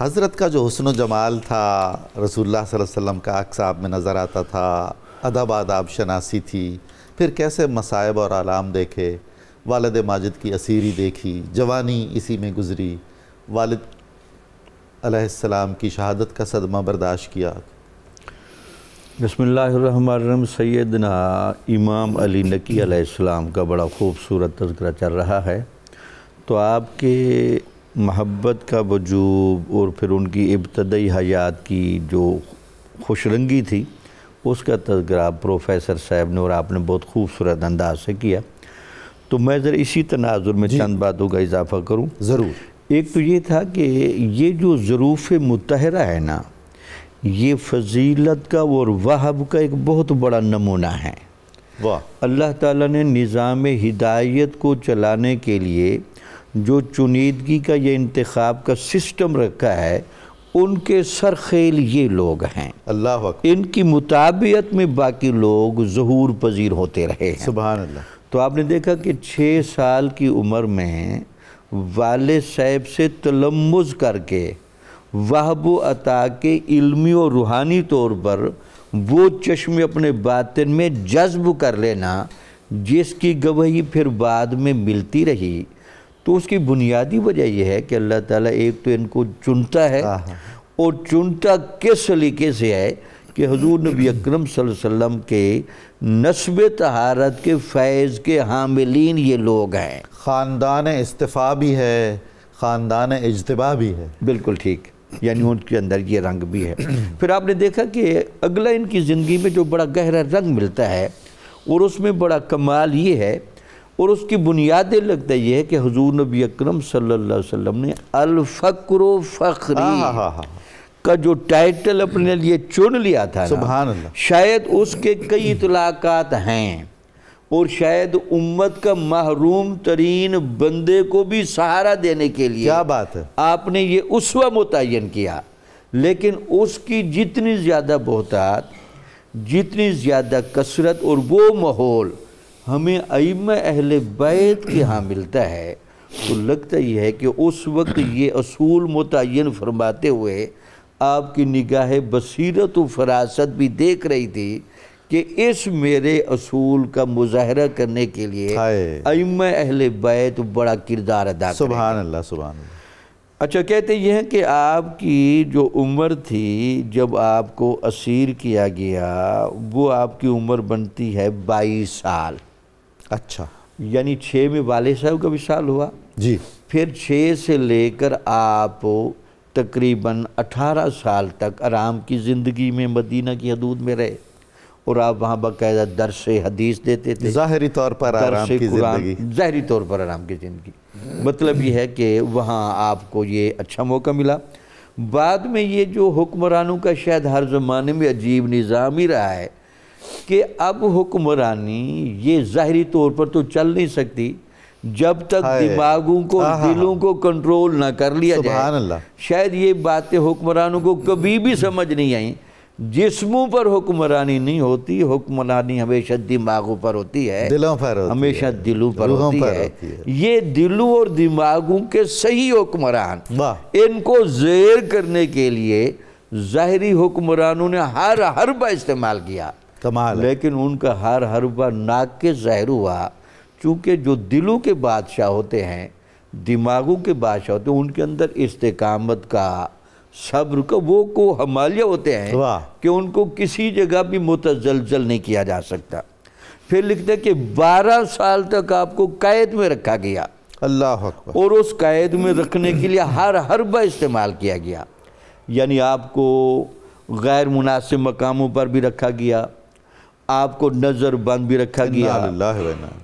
حضرت کا جو حسن و جمال تھا رسول اللہ صلی اللہ علیہ وسلم کا عکس آپ میں نظر آتا تھا، ادب آداب شناسی تھی، پھر کیسے مصائب اور آلام دیکھے، والد ماجد کی اسیری دیکھی، جوانی اسی میں گزری، والد علیہ السلام کی شہادت کا صدمہ برداشت کیا۔ بسم اللہ الرحمن الرحیم۔ سیدنا امام علی نقی علیہ السلام کا بڑا خوبصورت تذکرہ چل رہا ہے، تو آپ کے محبت کا وجوب اور پھر ان کی ابتدائی حیات کی جو خوش رنگی تھی اس کا تذکرہ پروفیسر صاحب نے اور آپ نے بہت خوبصورت انداز سے کیا، تو میں ذرا اسی تناظر میں چند باتوں کا اضافہ کروں۔ ضرور۔ ایک تو یہ تھا کہ یہ جو ظروف مطہرہ ہے نا، یہ فضیلت کا اور وہب کا ایک بہت بڑا نمونہ ہے۔ واہ۔ اللہ تعالیٰ نے نظام ہدایت کو چلانے کے لیے جو چنیدگی کا یہ انتخاب کا سسٹم رکھا ہے، ان کے سرخیل یہ لوگ ہیں۔ اللہ اکبر۔ ان کی مطابعت میں باقی لوگ ظہور پذیر ہوتے رہے ہیں۔ سبحان اللہ۔ تو آپ نے دیکھا کہ 6 سال کی عمر میں والد صاحب سے تلمذ کر کے وہب و عطا کے علمی و روحانی طور پر وہ چشم اپنے باطن میں جذب کر لینا جس کی گواہی پھر بعد میں ملتی رہی، تو اس کی بنیادی وجہ یہ ہے کہ اللہ تعالیٰ ایک تو ان کو چنتا ہے، اور چنتا کس سلیقے سے ہے کہ حضور نبی اکرم صلی اللہ علیہ وسلم کے نسب طہارت کے فیض کے حاملین یہ لوگ ہیں۔ خاندان اصطفاء بھی ہے، خاندان اجتباء بھی ہے۔ بالکل ٹھیک، یعنی ان کے اندر یہ رنگ بھی ہے۔ پھر آپ نے دیکھا کہ اگلا ان کی زندگی میں جو بڑا گہرا رنگ ملتا ہے اور اس میں بڑا کمال یہ ہے، اور اس کی بنیادیں لگتا یہ ہے کہ حضور نبی اکرم صلی اللہ علیہ وسلم نے الفقر و فخری کا جو ٹائٹل اپنے لیے چن لیا تھا، سبحان اللہ، شاید اس کے کئی اطلاقات ہیں، اور شاید امت کا محروم ترین بندے کو بھی سہارا دینے کے لیے کیا بات ہے، آپ نے یہ اسوہ متعین کیا، لیکن اس کی جتنی زیادہ بہتات، جتنی زیادہ کثرت اور وہ ماحول ہمیں ائمہ اہل بیت کے ہاں ملتا ہے، تو لگتا یہ ہے کہ اس وقت یہ اصول متعین فرماتے ہوئے آپ کی نگاہ بصیرت و فراست بھی دیکھ رہی تھی کہ اس میرے اصول کا مظاہرہ کرنے کے لیے ائمہ اہل بیت بڑا کردار ادا کریں۔ سبحان اللہ، سبحان اللہ۔ اچھا، کہتے یہ ہیں کہ آپ کی جو عمر تھی جب آپ کو اسیر کیا گیا، وہ آپ کی عمر بنتی ہے 22 سال۔ اچھا، یعنی 6 میں والد صاحب کا وصال ہوا، جی، پھر 6 سے لے کر آپ تقریباً 18 سال تک آرام کی زندگی میں مدینہ کی حدود میں رہے، اور آپ وہاں باقاعدہ درس حدیث دیتے تھے، ظاہری طور پر آرام کی زندگی، ظاہری طور پر آرام کی زندگی۔ مطلب یہ ہے کہ وہاں آپ کو یہ اچھا موقع ملا۔ بعد میں یہ جو حکمرانوں کا شاید ہر زمانے میں عجیب نظام ہی رہا ہے کہ اب حکمرانی یہ ظاہری طور پر تو چل نہیں سکتی جب تک دماغوں کو، دلوں کو کنٹرول نہ کر لیا جائے۔ سبحان اللہ۔ شاید یہ باتیں حکمرانوں کو کبھی بھی سمجھ نہیں آئیں۔ جسموں پر حکمرانی نہیں ہوتی، حکمرانی ہمیشہ دماغوں پر ہوتی ہے، دلوں پر ہوتی ہے، ہمیشہ دلوں پر ہوتی ہے۔ یہ دلوں اور دماغوں کے صحیح حکمران، ان کو زیر کرنے کے لیے ظاہری حکمرانوں نے ہر حربہ استعمال کیا، لیکن ان کا ہر حربہ ناقص ظاہر ہوا، چونکہ جو دلوں کے بادشاہ ہوتے ہیں، دماغوں کے بادشاہ ہوتے ہیں، ان کے اندر استقامت کا، صبر کا وہ کو حمالیہ ہوتے ہیں کہ ان کو کسی جگہ بھی متزلزل نہیں کیا جا سکتا۔ پھر لکھتے ہیں کہ 12 سال تک آپ کو قید میں رکھا گیا، اللہ اکبر، اور اس قید میں رکھنے کے لیے ہر حربہ استعمال کیا گیا، یعنی آپ کو غیر مناسب مقاموں پر بھی رکھا گیا، آپ کو نظر بند بھی رکھا گیا،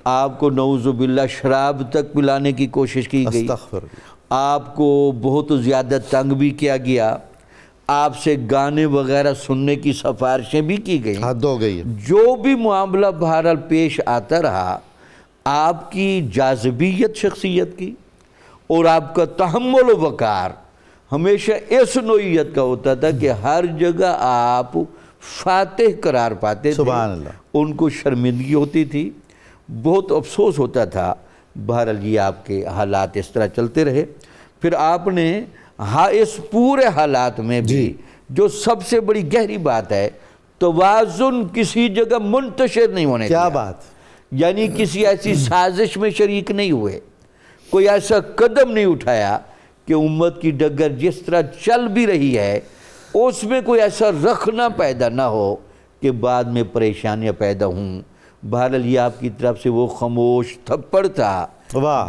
آپ کو نعوذ باللہ شراب تک پلانے کی کوشش کی گئی، آپ کو بہت زیادہ تنگ بھی کیا گیا، آپ سے گانے وغیرہ سننے کی سفارشیں بھی کی گئیں، حد ہو گئی۔ جو بھی معاملہ بہرحال پیش آتا رہا، آپ کی جاذبیت شخصیت کی اور آپ کا تحمل و وقار ہمیشہ اس نوعیت کا ہوتا تھا کہ ہر جگہ آپ فاتح قرار پاتے تھے۔ سبحان اللہ۔ ان کو شرمندگی ہوتی تھی، بہت افسوس ہوتا تھا۔ بہرحال یہ آپ کے حالات اس طرح چلتے رہے۔ پھر آپ نے ہاں اس پورے حالات میں بھی جو سب سے بڑی گہری بات ہے، توازن کسی جگہ منتشر نہیں ہونے دیا۔ کیا بات؟ یعنی کسی ایسی سازش میں شریک نہیں ہوئے، کوئی ایسا قدم نہیں اٹھایا کہ امت کی ڈگر جس طرح چل بھی رہی ہے اس میں کوئی ایسا رخنہ پیدا نہ ہو کہ بعد میں پریشانیاں پیدا ہوں۔ بہرحال یہ آپ کی طرف سے وہ خاموش تھپڑ تھا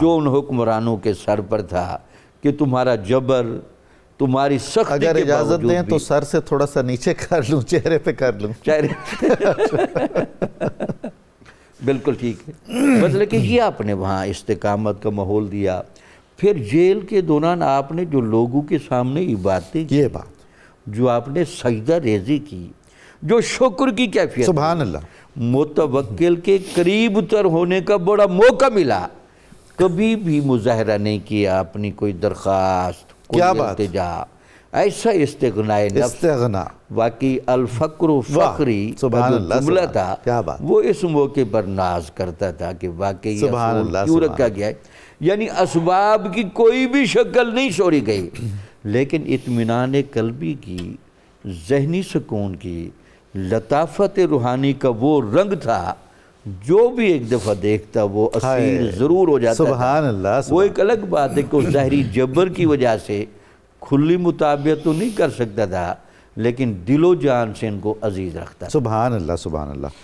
جو ان حکمرانوں کے سر پر تھا کہ تمہارا جبر، تمہاری سختی اگر کے اجازت دیں تو بھی سر سے تھوڑا سا نیچے کر لوں، چہرے پہ کر لوں۔ بالکل ٹھیک ہے، مطلب کہ یہ آپ نے وہاں استقامت کا ماحول دیا۔ پھر جیل کے دوران آپ نے جو لوگوں کے سامنے یہ باتیں کی، یہ بات جو آپ نے سجدہ ریزی کی، جو شکر کی کیفیت، سبحان اللہ، متوکل کے قریب تر ہونے کا بڑا موقع ملا، کبھی بھی مظاہرہ نہیں کیا اپنی کوئی درخواست، کوئی التجا، ایسا استغناء نفس، استغنا واقعی الفقر و فقری جملہ تھا، وہ اس موقع پر ناز کرتا تھا کہ واقعی اصول کیوں رکھا گیا ہے۔ یعنی اسباب کی کوئی بھی شکل نہیں چھوڑی گئی، لیکن اطمینان قلبی کی، ذہنی سکون کی، لطافت روحانی کا وہ رنگ تھا جو بھی ایک دفعہ دیکھتا وہ اسیر ضرور ہو جاتا تھا۔ سبحان اللہ۔ وہ ایک الگ بات ہے کہ وہ ظاہری جبر کی وجہ سے کھلی مطابعت تو نہیں کر سکتا تھا، لیکن دل و جان سے ان کو عزیز رکھتا تھا۔ سبحان اللہ، سبحان اللہ۔